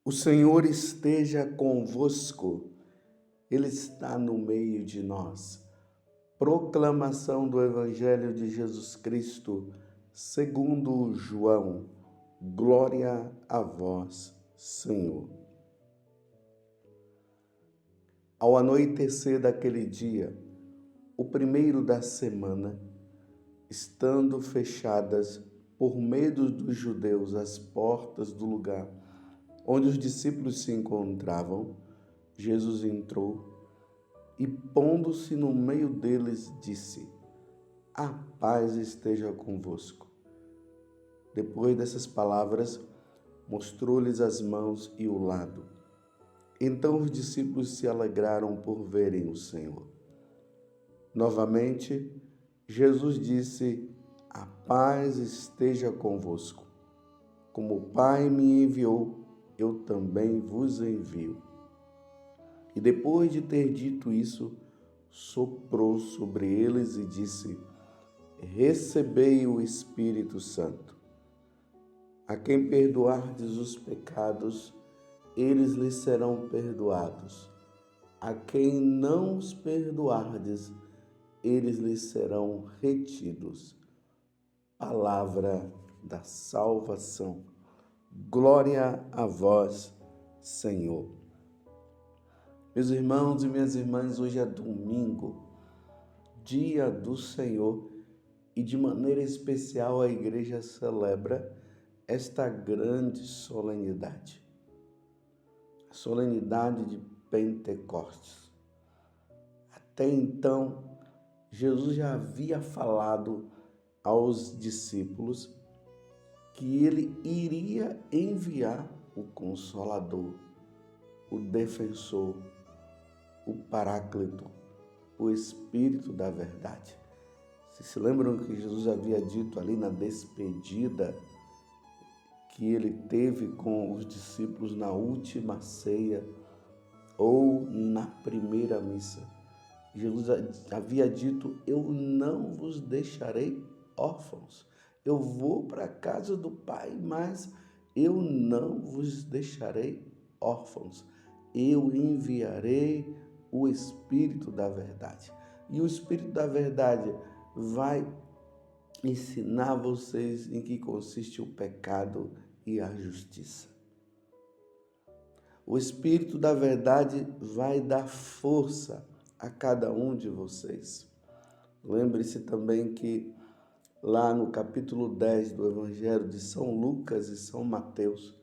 O Senhor esteja convosco, Ele está no meio de nós. Proclamação do Evangelho de Jesus Cristo, segundo João. Glória a vós, Senhor. Ao anoitecer daquele dia, o primeiro da semana, estando fechadas por medo dos judeus as portas do lugar onde os discípulos se encontravam, Jesus entrou e, pondo-se no meio deles, disse: A paz esteja convosco. Depois dessas palavras, mostrou-lhes as mãos e o lado. Então os discípulos se alegraram por verem o Senhor. Novamente, Jesus disse: A paz esteja convosco. Como o Pai me enviou, eu também vos envio. E depois de ter dito isso, soprou sobre eles e disse: Recebei o Espírito Santo. A quem perdoardes os pecados, eles lhes serão perdoados. A quem não os perdoardes, eles lhes serão retidos. Palavra da salvação. Glória a vós, Senhor. Meus irmãos e minhas irmãs, hoje é domingo, dia do Senhor, e de maneira especial a igreja celebra esta grande solenidade, a solenidade de Pentecostes. Até então, Jesus já havia falado aos discípulos que ele iria enviar o Consolador, o Defensor, o Paráclito, o Espírito da Verdade. Vocês se lembram que Jesus havia dito ali na despedida que ele teve com os discípulos na última ceia ou na primeira missa? Jesus havia dito: Eu não vos deixarei órfãos. Eu vou para a casa do Pai, mas eu não vos deixarei órfãos. Eu enviarei o Espírito da Verdade. E o Espírito da Verdade vai ensinar vocês em que consiste o pecado e a justiça. O Espírito da Verdade vai dar força a cada um de vocês. Lembre-se também que lá no capítulo 10 do Evangelho de São Lucas e São Mateus,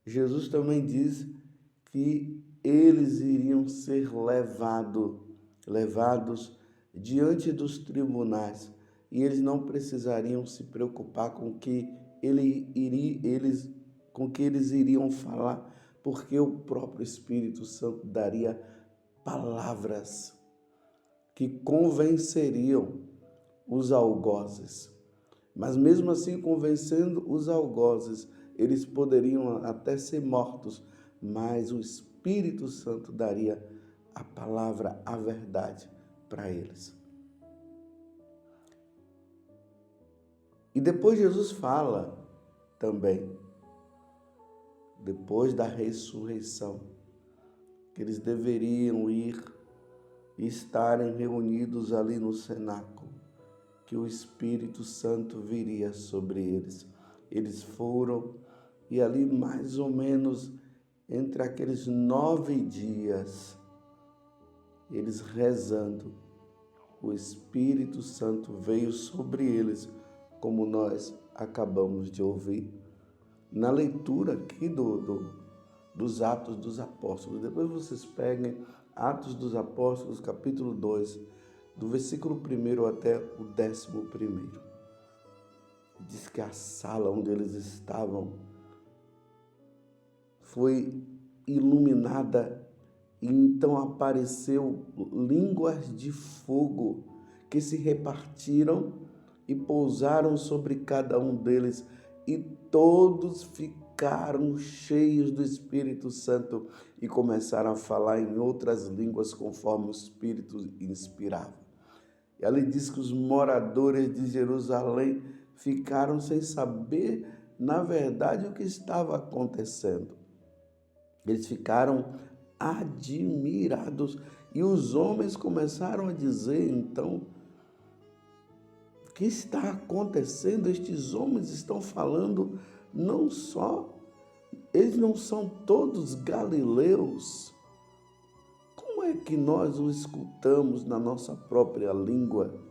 Jesus também diz que eles iriam ser levados diante dos tribunais e eles não precisariam se preocupar com que eles iriam falar, porque o próprio Espírito Santo daria palavras que convenceriam os algozes. Mas mesmo assim, convencendo os algozes, eles poderiam até ser mortos, mas o Espírito Santo daria a palavra, a verdade para eles. E depois Jesus fala também, depois da ressurreição, que eles deveriam ir e estarem reunidos ali no cenáculo, que o Espírito Santo viria sobre eles. Eles foram e ali mais ou menos entre aqueles 9 dias, eles rezando, o Espírito Santo veio sobre eles, como nós acabamos de ouvir na leitura aqui dos Atos dos Apóstolos. Depois vocês peguem Atos dos Apóstolos, capítulo 2, do versículo 1 até o 11º. Diz que a sala onde eles estavam foi iluminada e então apareceu línguas de fogo que se repartiram e pousaram sobre cada um deles, e todos ficaram cheios do Espírito Santo e começaram a falar em outras línguas conforme o Espírito inspirava. E ali diz que os moradores de Jerusalém ficaram sem saber, na verdade, o que estava acontecendo. Eles ficaram admirados e os homens começaram a dizer, então, o que está acontecendo? Estes homens estão falando não só, eles não são todos galileus. Como é que nós o escutamos na nossa própria língua?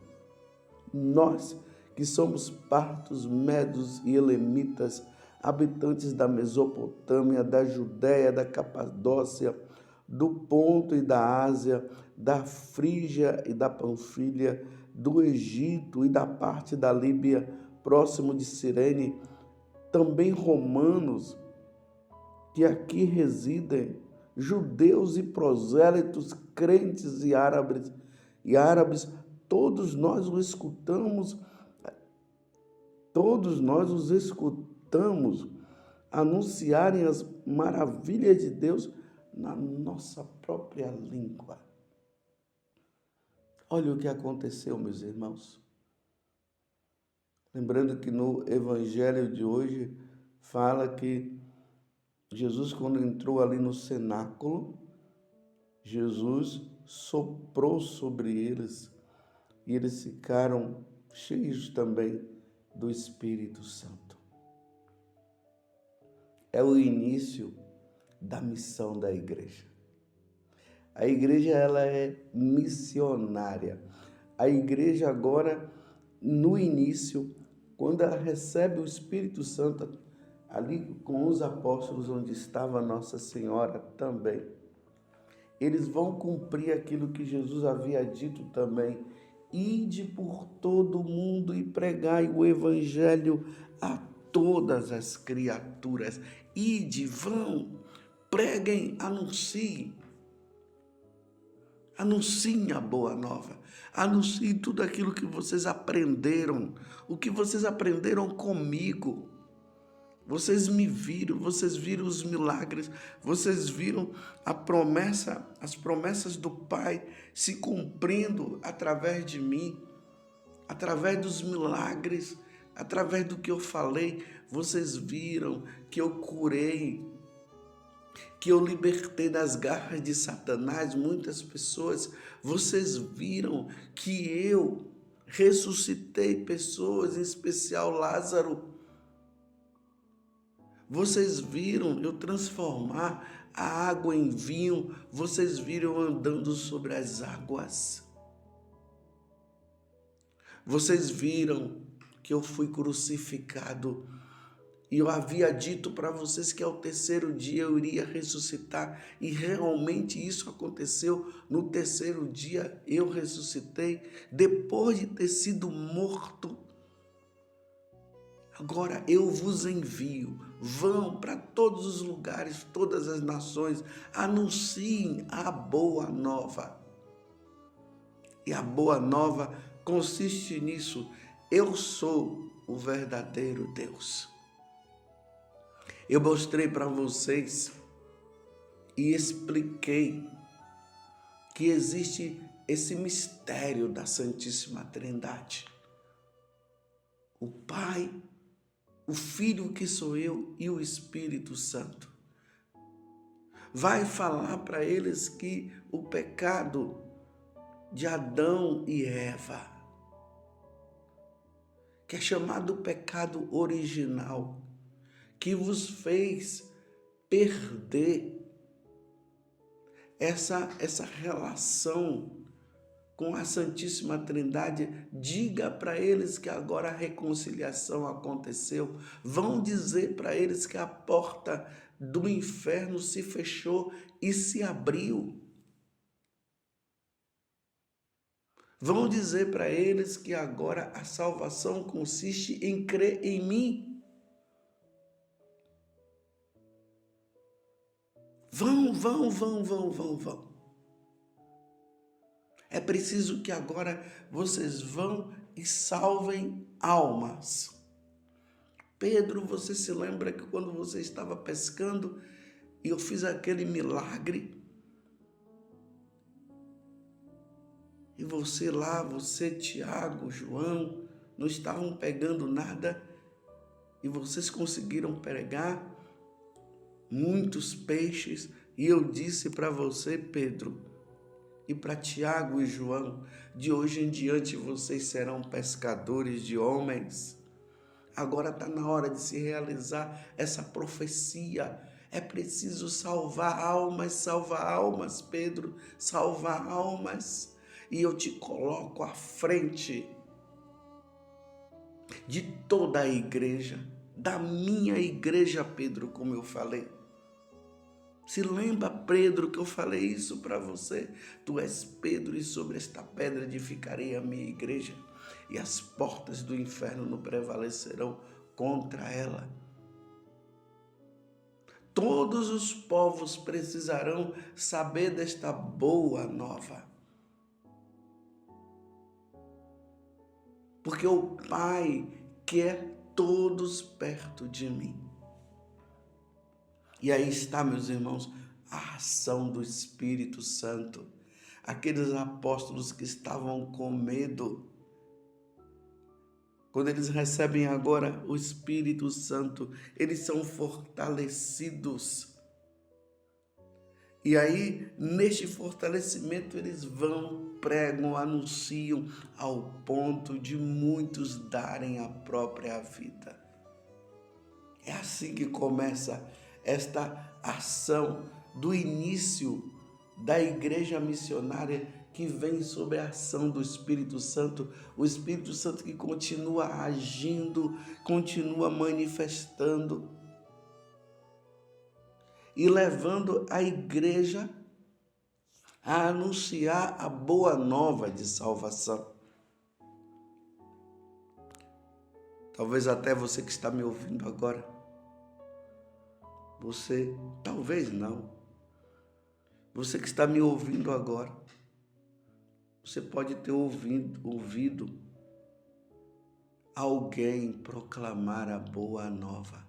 Nós que somos partos, medos e elamitas, habitantes da Mesopotâmia, da Judéia, da Capadócia, do Ponto e da Ásia, da Frígia e da Panfilha, do Egito e da parte da Líbia, próximo de Cirene, também romanos que aqui residem, judeus e prosélitos, crentes e árabes, todos nós os escutamos anunciarem as maravilhas de Deus na nossa própria língua. Olha o que aconteceu, meus irmãos. Lembrando que no evangelho de hoje fala que Jesus, quando entrou ali no cenáculo, Jesus soprou sobre eles e eles ficaram cheios também do Espírito Santo. É o início da missão da igreja. A igreja, ela é missionária. A igreja agora, no início, quando ela recebe o Espírito Santo, ali com os apóstolos, onde estava Nossa Senhora também, eles vão cumprir aquilo que Jesus havia dito também: ide por todo o mundo e pregai o evangelho a todas as criaturas. Ide, vão, preguem, anunciem. Anunciem a boa nova. Anunciem tudo aquilo que vocês aprenderam, o que vocês aprenderam comigo. Vocês me viram, vocês viram os milagres, vocês viram as promessas do Pai se cumprindo através de mim, através dos milagres, através do que eu falei. Vocês viram que eu curei, que eu libertei das garras de Satanás muitas pessoas. Vocês viram que eu ressuscitei pessoas, em especial Lázaro. Vocês viram eu transformar a água em vinho. Vocês viram eu andando sobre as águas. Vocês viram que eu fui crucificado. E eu havia dito para vocês que ao terceiro dia eu iria ressuscitar. E realmente isso aconteceu. No terceiro dia eu ressuscitei, depois de ter sido morto. Agora eu vos envio, vão para todos os lugares, todas as nações, anunciem a boa nova. E a boa nova consiste nisso: eu sou o verdadeiro Deus. Eu mostrei para vocês e expliquei que existe esse mistério da Santíssima Trindade. O Pai, o Filho que sou eu e o Espírito Santo. Vai falar para eles que o pecado de Adão e Eva, que é chamado pecado original, que vos fez perder essa relação com a Santíssima Trindade. Diga para eles que agora a reconciliação aconteceu. Vão dizer para eles que a porta do inferno se fechou e se abriu. Vão dizer para eles que agora a salvação consiste em crer em mim. Vão. É preciso que agora vocês vão e salvem almas. Pedro, você se lembra que quando você estava pescando e eu fiz aquele milagre? E você, Tiago, João, não estavam pegando nada e vocês conseguiram pegar? muitos peixes, e eu disse para você, Pedro, e para Tiago e João, de hoje em diante vocês serão pescadores de homens. Agora está na hora de se realizar essa profecia. É preciso salvar almas, Pedro, salvar almas. E eu te coloco à frente de toda a igreja, da minha igreja, Pedro, como eu falei. Se lembra, Pedro, que eu falei isso para você? Tu és Pedro e sobre esta pedra edificarei a minha igreja e as portas do inferno não prevalecerão contra ela. Todos os povos precisarão saber desta boa nova. Porque o Pai quer todos perto de mim. E aí está, meus irmãos, a ação do Espírito Santo. Aqueles apóstolos que estavam com medo, quando eles recebem agora o Espírito Santo, eles são fortalecidos. E aí, neste fortalecimento, eles vão, pregam, anunciam, ao ponto de muitos darem a própria vida. É assim que começa esta ação do início da igreja missionária que vem sob a ação do Espírito Santo, o Espírito Santo que continua agindo, continua manifestando e levando a igreja a anunciar a boa nova de salvação. Talvez até você que está me ouvindo agora, você, talvez não, você que está me ouvindo agora, você pode ter ouvido alguém proclamar a boa nova.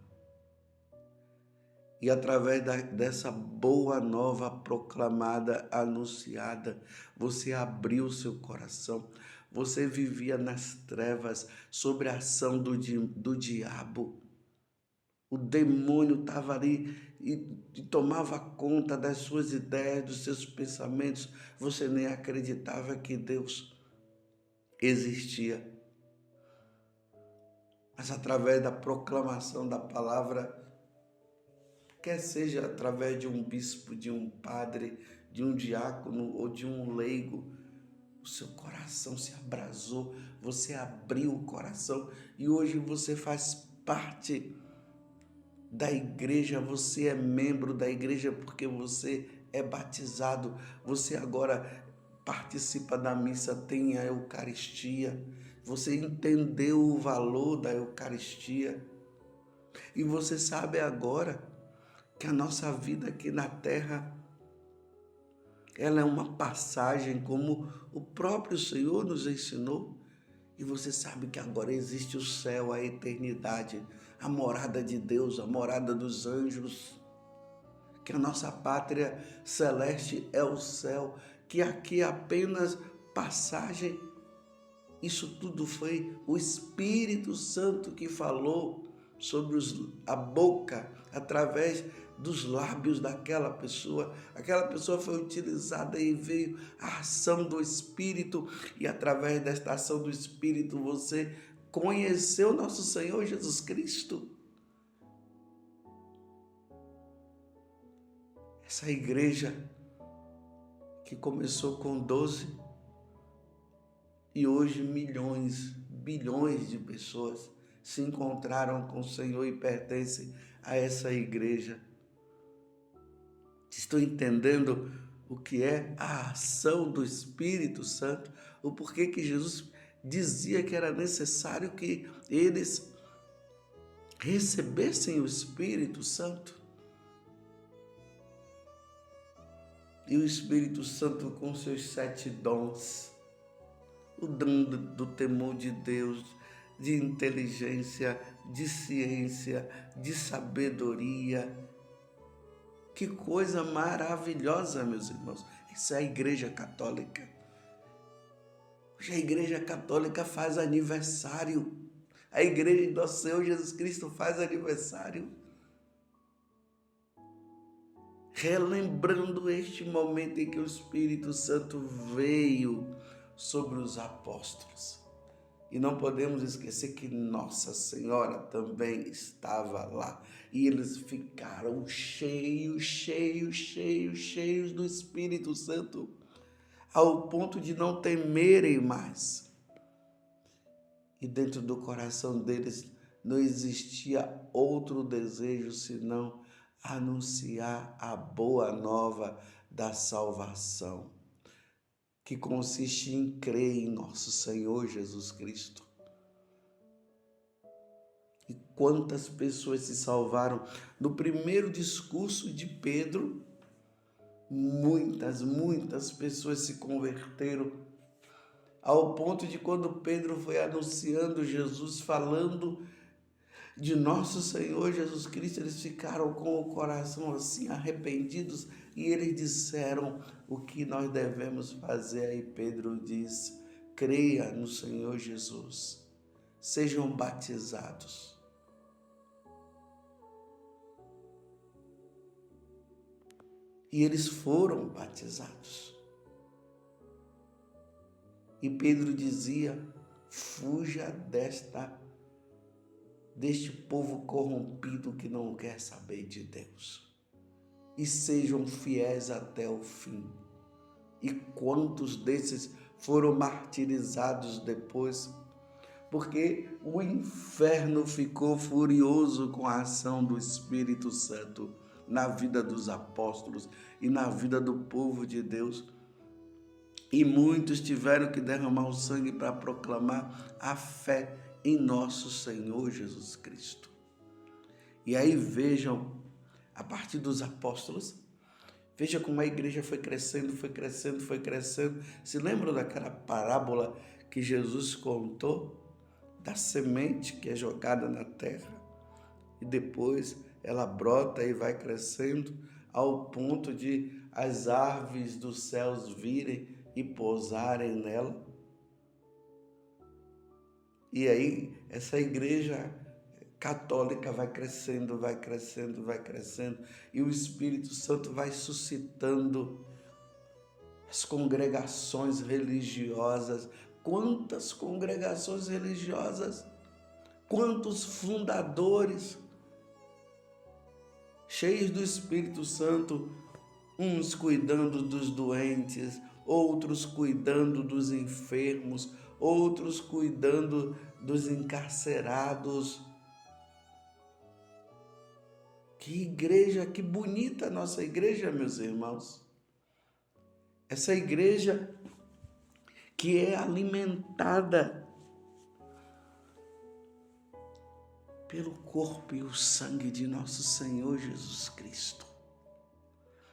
E através dessa boa nova proclamada, anunciada, você abriu seu coração. Você vivia nas trevas, sob a ação do diabo. O demônio estava ali e tomava conta das suas ideias, dos seus pensamentos. Você nem acreditava que Deus existia. Mas através da proclamação da palavra, quer seja através de um bispo, de um padre, de um diácono ou de um leigo, o seu coração se abrasou, você abriu o coração e hoje você faz parte da igreja, você é membro da igreja porque você é batizado, você agora participa da missa, tem a Eucaristia, você entendeu o valor da Eucaristia e você sabe agora que a nossa vida aqui na terra, ela é uma passagem, como o próprio Senhor nos ensinou. E você sabe que agora existe o céu, a eternidade, a morada de Deus, a morada dos anjos. Que a nossa pátria celeste é o céu, que aqui é apenas passagem. Isso tudo foi o Espírito Santo que falou sobre a boca, através dos lábios daquela pessoa. Aquela pessoa foi utilizada e veio a ação do Espírito, e através desta ação do Espírito você conheceu nosso Senhor Jesus Cristo. Essa igreja que começou com 12 e hoje milhões, bilhões de pessoas se encontraram com o Senhor e pertencem a essa igreja. Estou entendendo o que é a ação do Espírito Santo, o porquê que Jesus dizia que era necessário que eles recebessem o Espírito Santo. E o Espírito Santo com seus 7 dons, o dom do temor de Deus, de inteligência, de ciência, de sabedoria. Que coisa maravilhosa, meus irmãos. Isso é a Igreja Católica. Hoje a Igreja Católica faz aniversário. A Igreja do Nosso Senhor Jesus Cristo faz aniversário. relembrando este momento em que o Espírito Santo veio sobre os apóstolos. E não podemos esquecer que Nossa Senhora também estava lá. E eles ficaram cheios do Espírito Santo, ao ponto de não temerem mais. E dentro do coração deles não existia outro desejo senão anunciar a boa nova da salvação, que consiste em crer em nosso Senhor Jesus Cristo. E quantas pessoas se salvaram no primeiro discurso de Pedro? Muitas pessoas se converteram, ao ponto de quando Pedro foi anunciando Jesus, falando de nosso Senhor Jesus Cristo, eles ficaram com o coração assim arrependidos e eles disseram o que nós devemos fazer. Aí Pedro diz: creia no Senhor Jesus, sejam batizados. E eles foram batizados. E Pedro dizia: fuja deste povo corrompido que não quer saber de Deus, e sejam fiéis até o fim. E quantos desses foram martirizados depois? Porque o inferno ficou furioso com a ação do Espírito Santo na vida dos apóstolos e na vida do povo de Deus. E muitos tiveram que derramar o sangue para proclamar a fé em nosso Senhor Jesus Cristo. E aí vejam, a partir dos apóstolos, veja como a igreja foi crescendo. Se lembram daquela parábola que Jesus contou da semente que é jogada na terra e depois ela brota e vai crescendo ao ponto de as aves dos céus virem e pousarem nela? E aí essa igreja católica vai crescendo, e o Espírito Santo vai suscitando as congregações religiosas. Quantas congregações religiosas, quantos fundadores cheios do Espírito Santo, uns cuidando dos doentes, outros cuidando dos enfermos, outros cuidando dos encarcerados. Que igreja, que bonita a nossa igreja, meus irmãos. Essa igreja que é alimentada pelo corpo e o sangue de nosso Senhor Jesus Cristo.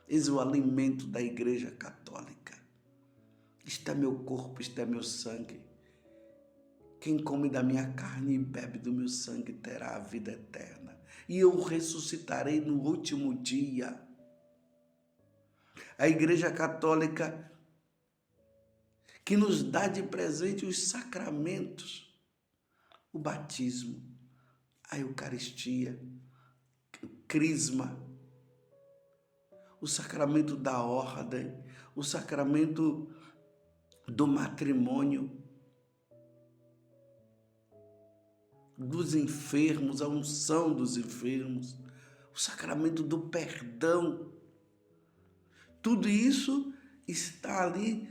Eis o alimento da igreja católica. Isto é meu corpo, isto é meu sangue. Quem come da minha carne e bebe do meu sangue terá a vida eterna. E eu ressuscitarei no último dia. A igreja católica que nos dá de presente os sacramentos, o batismo, a Eucaristia, o crisma, o sacramento da ordem, o sacramento do matrimônio, dos enfermos, a unção dos enfermos, o sacramento do perdão. Tudo isso está ali,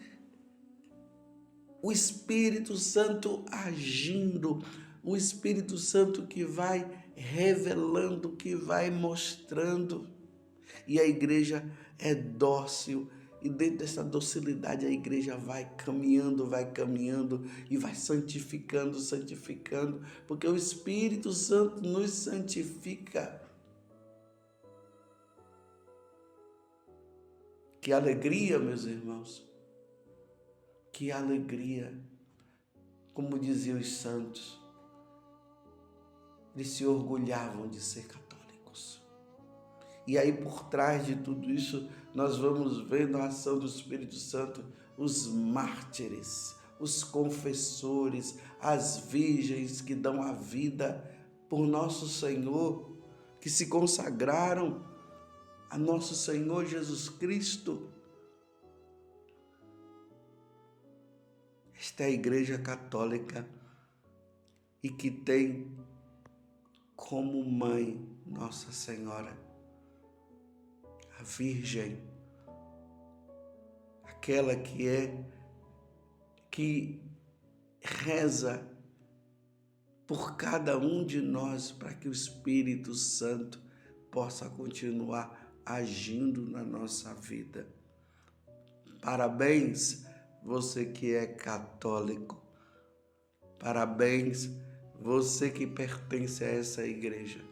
o Espírito Santo agindo, o Espírito Santo que vai revelando, que vai mostrando. E a igreja é dócil, e dentro dessa docilidade a igreja vai caminhando e vai santificando, porque o Espírito Santo nos santifica. Que alegria, meus irmãos, que alegria, como diziam os santos, eles se orgulhavam de ser católicos. E aí, por trás de tudo isso, nós vamos vendo a ação do Espírito Santo, os mártires, os confessores, as virgens que dão a vida por nosso Senhor, que se consagraram a nosso Senhor Jesus Cristo. Esta é a Igreja Católica e que tem como mãe Nossa Senhora, a Virgem, aquela que reza por cada um de nós para que o Espírito Santo possa continuar agindo na nossa vida. Parabéns, você que é católico. Parabéns, você que pertence a essa igreja.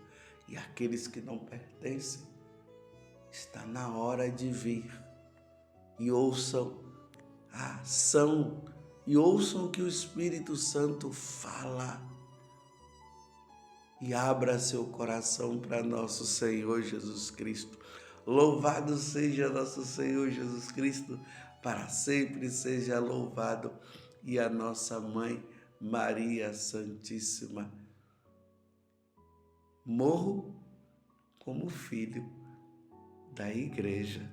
E aqueles que não pertencem, está na hora de vir e ouçam a ação e ouçam o que o Espírito Santo fala e abra seu coração para nosso Senhor Jesus Cristo. Louvado seja nosso Senhor Jesus Cristo, para sempre seja louvado, e a nossa mãe Maria Santíssima. Morro como filho da igreja.